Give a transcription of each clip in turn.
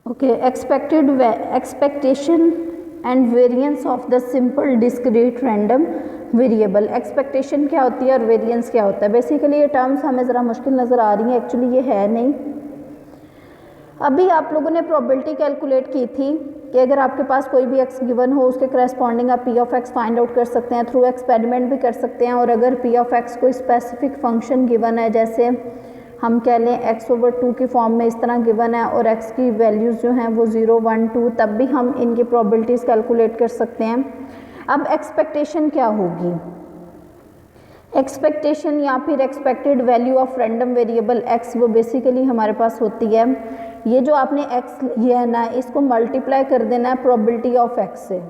Okay, expectation and variance of the simple discrete random variable. Expectation क्या होती है और वेरिएंस क्या होता है? बेसिकली ये टर्म्स हमें ज़रा मुश्किल नज़र आ रही हैं, एक्चुअली ये है नहीं। अभी आप लोगों ने प्रोबेबिलिटी कैलकुलेट की थी कि अगर आपके पास कोई भी एक्स गिवन हो उसके करस्पॉन्डिंग आप P of x find out कर सकते हैं, थ्रू एक्सपेरिमेंट भी कर सकते हैं। और अगर पी ऑफ एक्स कोई स्पेसिफिक फंक्शन गिवन है, जैसे हम कह लें x/2 की फॉर्म में इस तरह गिवन है और x की वैल्यूज़ जो हैं वो 0, 1, 2, तब भी हम इनकी प्रोबेबिलिटीज़ कैलकुलेट कर सकते हैं। अब एक्सपेक्टेशन क्या होगी? एक्सपेक्टेशन या फिर expected value of random variable x, वो बेसिकली हमारे पास होती है, ये जो आपने x लिया है ना, इसको मल्टीप्लाई कर देना है प्रोबेबिलिटी ऑफ x से,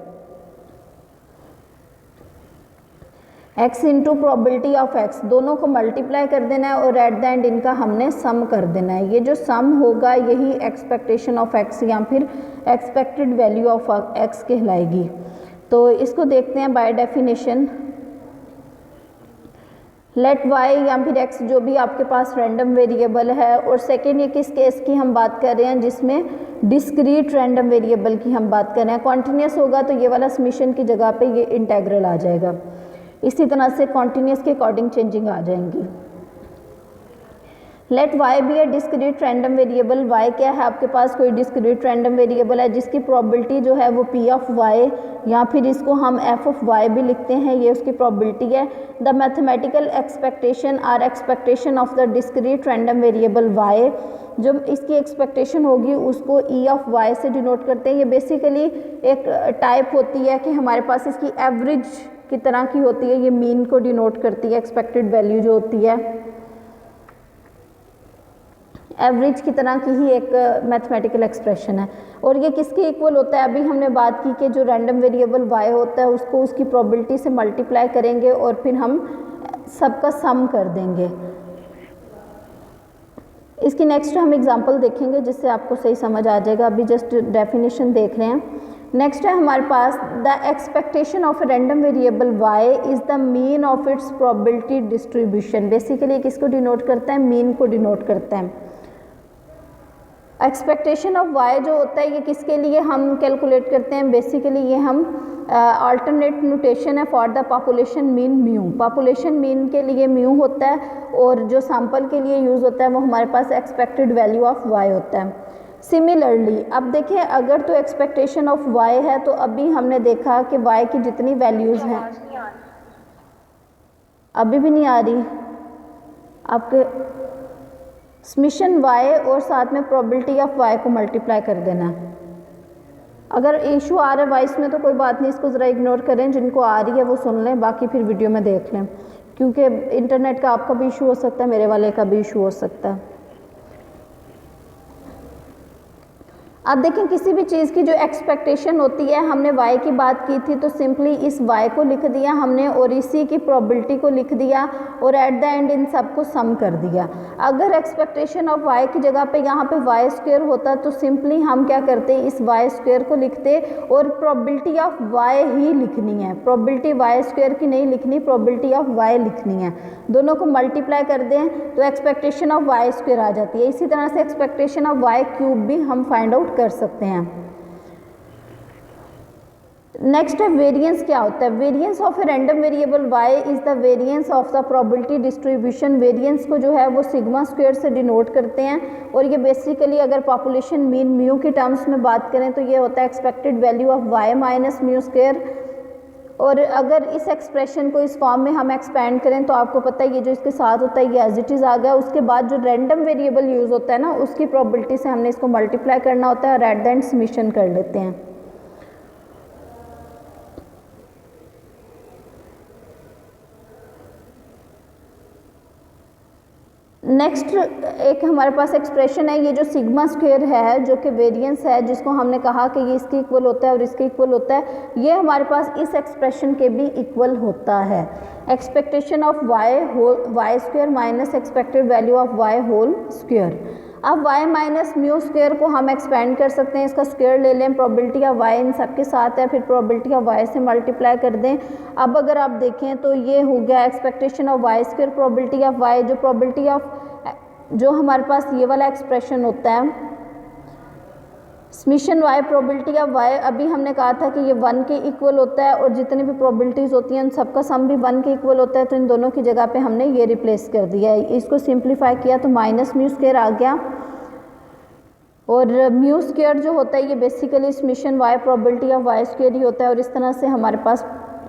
x into probability of x, दोनों को मल्टीप्लाई कर देना है और एट द एंड इनका हमने सम कर देना है। ये जो सम होगा यही एक्सपेक्टेशन ऑफ x या फिर एक्सपेक्टेड वैल्यू ऑफ x कहलाएगी। तो इसको देखते हैं बाय डेफिनेशन। लेट y या फिर x जो भी आपके पास रैंडम वेरिएबल है, और सेकेंड ये किस केस की हम बात कर रहे हैं, जिसमें डिस्क्रीट रैंडम वेरिएबल की हम बात कर रहे हैं। कॉन्टिन्यूस होगा तो ये वाला समीशन की जगह पे ये इंटेग्रल आ जाएगा। इसी तरह से कॉन्टिन्यूस के अकॉर्डिंग चेंजिंग आ जाएंगी। लेट y बी ए डिस्क्रीट रैंडम वेरिएबल। y क्या है? आपके पास कोई डिस्क्रीट रैंडम वेरिएबल है जिसकी प्रोबेबिलिटी जो है वो p ऑफ y या फिर इसको हम f ऑफ y भी लिखते हैं, ये उसकी प्रोबेबिलिटी है। The mathematical expectation or expectation of the discrete random variable y, जो इसकी एक्सपेक्टेशन होगी उसको e ऑफ y से डिनोट करते हैं। ये बेसिकली एक टाइप होती है कि हमारे पास इसकी एवरेज की तरह की होती है, ये मीन को डिनोट करती है। एक्सपेक्टेड वैल्यू जो होती है एवरेज की तरह की ही एक मैथमेटिकल एक्सप्रेशन है। और ये किसके इक्वल होता है? अभी हमने बात की कि जो रैंडम वेरिएबल y होता है उसको उसकी प्रोबेबिलिटी से मल्टीप्लाई करेंगे और फिर हम सबका सम कर देंगे। इसकी नेक्स्ट हम एग्जांपल देखेंगे जिससे आपको सही समझ आ जाएगा। अभी जस्ट डेफिनेशन देख रहे हैं। नेक्स्ट है हमारे पास the expectation of random variable y is the mean of its probability distribution. Basically किसको डिनोट करता है? मीन को डिनोट करता है। एक्सपेक्टेशन ऑफ y जो होता है ये किसके लिए हम कैलकुलेट करते हैं? बेसिकली ये हम अल्टरनेट नोटेशन है for the population mean mu. Population mean के लिए म्यू होता है और जो सैंपल के लिए यूज़ होता है वो हमारे पास एक्सपेक्टेड वैल्यू ऑफ y होता है। सिमिलरली अब देखिए, अगर तो एक्सपेक्टेशन ऑफ y है तो अभी हमने देखा कि y की जितनी वैल्यूज़ हैं, अभी भी नहीं आ रही आपके समीशन y और साथ में प्रोबेबिलिटी ऑफ y को मल्टीप्लाई कर देना। अगर इशू आ रहा है वॉइस में तो कोई बात नहीं, इसको ज़रा इग्नोर करें, जिनको आ रही है वो सुन लें, बाकी फिर वीडियो में देख लें, क्योंकि इंटरनेट का आपका भी इशू हो सकता है, मेरे वाले का भी इशू हो सकता है। अब देखें, किसी भी चीज़ की जो एक्सपेक्टेशन होती है, हमने y की बात की थी तो सिंपली इस y को लिख दिया हमने और इसी की प्रोबेबिलिटी को लिख दिया और एट द एंड इन सब को सम कर दिया। अगर एक्सपेक्टेशन ऑफ y की जगह पे यहाँ पे y स्क्वायर होता तो सिंपली हम क्या करते, इस y स्क्वायर को लिखते और प्रोबेबिलिटी ऑफ y ही लिखनी है। प्रोबेबिलिटी y स्क्वायर की नहीं लिखनी, प्रोबेबिलिटी ऑफ y लिखनी है। दोनों को मल्टीप्लाई कर दें तो एक्सपेक्टेशन ऑफ y स्क्वायर आ जाती है। इसी तरह से एक्सपेक्टेशन ऑफ y क्यूब भी हम फाइंड आउट कर सकते हैं। नेक्स्ट है वेरिएंस। क्या होता है? Variance of a random variable y is the variance of the probability distribution. Variance को जो है वो सिग्मा स्क्वायर से डिनोट करते हैं और ये बेसिकली अगर पॉपुलेशन मीन म्यू की टर्म्स में बात करें तो ये होता है expected value of y minus mu square. और अगर इस एक्सप्रेशन को इस फॉर्म में हम एक्सपेंड करें तो आपको पता है ये जो इसके साथ होता है ये एज इट इज़ आ गया। उसके बाद जो रैंडम वेरिएबल यूज़ होता है ना, उसकी प्रोबेबिलिटी से हमने इसको मल्टीप्लाई करना होता है और एट द एंड समीशन कर लेते हैं। नेक्स्ट एक हमारे पास एक्सप्रेशन है, ये जो सिग्मा स्क्वायर है जो कि वेरिएंस है, जिसको हमने कहा कि ये इसके इक्वल होता है और इसके इक्वल होता है, ये हमारे पास इस एक्सप्रेशन के भी इक्वल होता है। Expectation of y square minus expected value of y whole square. अब y माइनस म्यू स्क्वायर को हम एक्सपेंड कर सकते हैं, इसका स्क्वायर ले लें, प्रोबेबिलिटी ऑफ y इन सब के साथ है, फिर प्रोबेबिलिटी ऑफ y से मल्टीप्लाई कर दें। अब अगर आप देखें तो ये हो गया expectation of y square probability of y, जो प्रोबेबिलिटी ऑफ जो हमारे पास ये वाला एक्सप्रेशन होता है summation y probability of y, अभी हमने कहा था कि ये 1 के इक्वल होता है और जितनी भी प्रोबेबिलिटीज़ होती हैं उन सबका सम भी 1 के इक्वल होता है, तो इन दोनों की जगह पे हमने ये रिप्लेस कर दिया है। इसको सिंप्लीफाई किया तो माइनस म्यू स्क्वायर आ गया, और म्यू स्क्वायर जो होता है ये basically summation y probability of y square ही होता है, और इस तरह से हमारे पास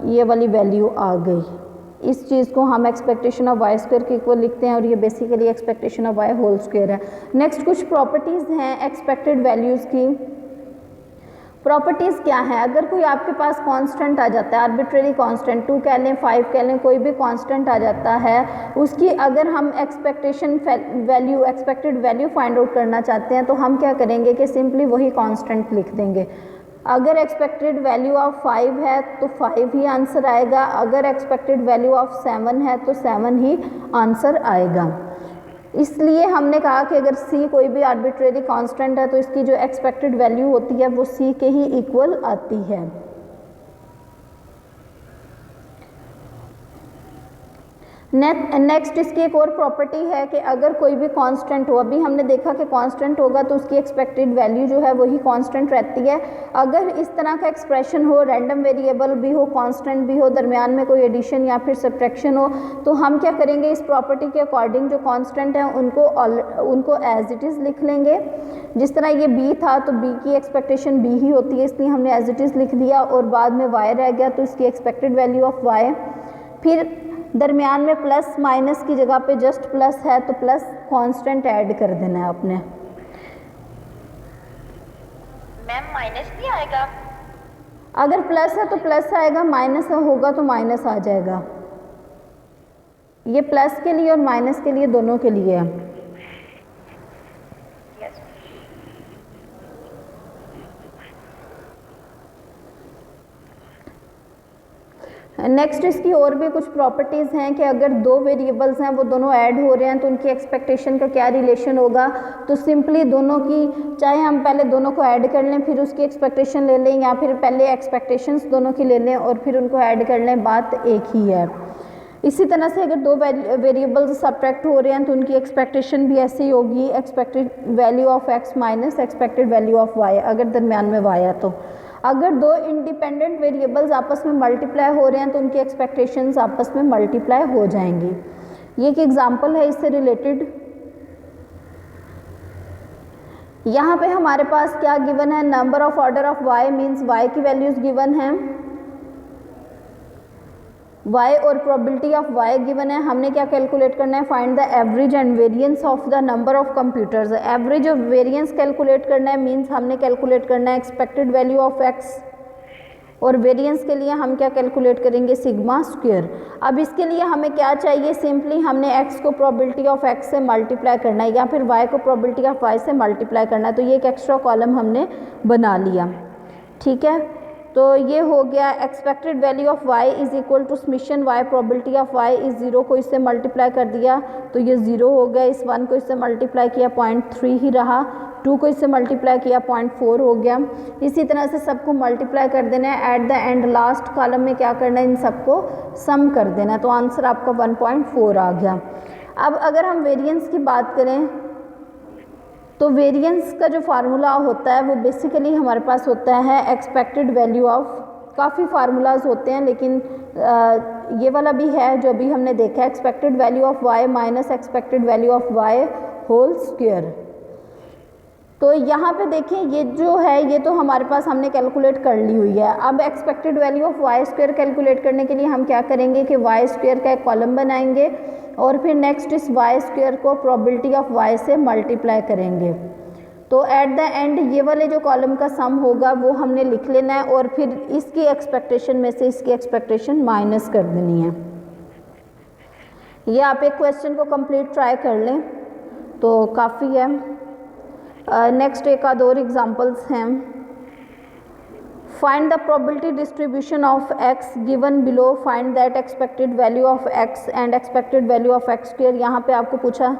ये वाली वैल्यू आ गई। इस चीज़ को हम एक्सपेक्टेशन ऑफ वाई स्क्वायर के इक्वल लिखते हैं, और ये basically expectation of Y whole square है। नेक्स्ट कुछ प्रॉपर्टीज़ हैं एक्सपेक्टेड वैल्यूज़ की। प्रॉपर्टीज़ क्या है? अगर कोई आपके पास कांस्टेंट आ जाता है, आर्बिट्रेरी कांस्टेंट 2 कह लें 5 कह लें, कोई भी कांस्टेंट आ जाता है, उसकी अगर हम एक्सपेक्टेड वैल्यू फाइंड आउट करना चाहते हैं तो हम क्या करेंगे कि सिंपली वही कांस्टेंट लिख देंगे। अगर एक्सपेक्टेड वैल्यू ऑफ 5 है तो 5 ही आंसर आएगा, अगर एक्सपेक्टेड वैल्यू ऑफ 7 है तो 7 ही आंसर आएगा। इसलिए हमने कहा कि अगर c कोई भी आर्बिट्रेरी कांस्टेंट है तो इसकी जो एक्सपेक्टेड वैल्यू होती है वो c के ही इक्वल आती है। नेक्स्ट इसकी एक और प्रॉपर्टी है कि अगर कोई भी कांस्टेंट हो, अभी हमने देखा कि कांस्टेंट होगा तो उसकी एक्सपेक्टेड वैल्यू जो है वही कांस्टेंट रहती है। अगर इस तरह का एक्सप्रेशन हो, रैंडम वेरिएबल भी हो, कांस्टेंट भी हो, दरमियान में कोई एडिशन या फिर सब्ट्रैक्शन हो, तो हम क्या करेंगे, इस प्रॉपर्टी के अकॉर्डिंग जो कांस्टेंट है उनको एज इट इज़ लिख लेंगे। जिस तरह ये b था तो b की एक्सपेक्टेशन b ही होती है, इसलिए हमने एज इट इज़ लिख दिया, और बाद में y रह गया तो इसकी एक्सपेक्टेड वैल्यू ऑफ y। फिर दरमियान में प्लस माइनस की जगह पे जस्ट प्लस है तो प्लस कांस्टेंट ऐड कर देना है आपने। मैम माइनस नहीं आएगा? अगर प्लस है तो प्लस आएगा, माइनस होगा तो माइनस आ जाएगा। ये प्लस के लिए और माइनस के लिए दोनों के लिए है। नेक्स्ट इसकी और भी कुछ प्रॉपर्टीज़ हैं कि अगर दो वेरिएबल्स हैं वो दोनों ऐड हो रहे हैं तो उनकी एक्सपेक्टेशन का क्या रिलेशन होगा। तो सिंपली दोनों की, चाहे हम पहले दोनों को ऐड कर लें फिर उसकी एक्सपेक्टेशन ले लें, या फिर पहले एक्सपेक्टेशंस दोनों की ले लें और फिर उनको ऐड कर लें, बात एक ही है। इसी तरह से अगर दो वेरिएबल्स सब्ट्रैक्ट हो रहे हैं तो उनकी एक्सपेक्टेशन भी ऐसी ही होगी, expected value of x minus expected value of y, अगर दरमियान में y है तो। अगर दो इंडिपेंडेंट वेरिएबल्स आपस में मल्टीप्लाई हो रहे हैं तो उनकी एक्सपेक्टेशंस आपस में मल्टीप्लाई हो जाएंगी। ये एक एग्जांपल है इससे रिलेटेड। यहाँ पे हमारे पास क्या गिवन है, number of order of y means y की वैल्यूज गिवन है, y और प्रोबेबिलिटी ऑफ y गिवन है। हमने क्या कैलकुलेट करना है, find the average and variance of the number of computers. Average और वेरिएंस कैलकुलेट करना है, मींस हमने कैलकुलेट करना है एक्सपेक्टेड वैल्यू ऑफ x, और वेरिएंस के लिए हम क्या कैलकुलेट करेंगे, सिग्मा स्क्वायर। अब इसके लिए हमें क्या चाहिए, सिंपली हमने x को प्रोबेबिलिटी ऑफ x से मल्टीप्लाई करना है या फिर y को प्रोबेबिलिटी ऑफ y से मल्टीप्लाई करना है। तो ये एक एक्स्ट्रा कॉलम हमने बना लिया, ठीक है। तो ये हो गया expected value of y is equal to summation y probability of y is 0 को इससे मल्टीप्लाई कर दिया तो ये 0 हो गया, इस 1 को इससे मल्टीप्लाई किया 0.3 ही रहा, 2 को इससे मल्टीप्लाई किया 0.4 हो गया। इसी तरह से सबको मल्टीप्लाई कर देना है, at the end last column में क्या करना है, इन सबको सम कर देना है, तो आंसर आपका 1.4 आ गया। अब अगर हम वेरिएंस की बात करें तो वेरिएंस का जो फार्मूला होता है वो बेसिकली हमारे पास होता है एक्सपेक्टेड वैल्यू ऑफ, काफ़ी फार्मूलाज होते हैं लेकिन ये वाला भी है जो अभी हमने देखा है, expected value of y minus expected value of y whole square. तो यहाँ पे देखें ये जो है ये तो हमारे पास हमने कैलकुलेट कर ली हुई है। अब expected value of y square calculate करने के लिए हम क्या करेंगे कि y स्क्वायर का एक कॉलम बनाएंगे और फिर नेक्स्ट इस y स्क्वायर को प्रोबेबिलिटी ऑफ y से मल्टीप्लाई करेंगे। तो एट द एंड ये वाले जो कॉलम का सम होगा वो हमने लिख लेना है और फिर इसकी एक्सपेक्टेशन में से इसकी एक्सपेक्टेशन माइनस कर देनी है। ये आप एक क्वेश्चन को कंप्लीट ट्राई कर लें तो काफ़ी है। नेक्स्ट एक आध और एग्जांपल्स हैं। Find the probability distribution of x given below, find that expected value of x and expected value of x square. यहाँ पे आपको पूछा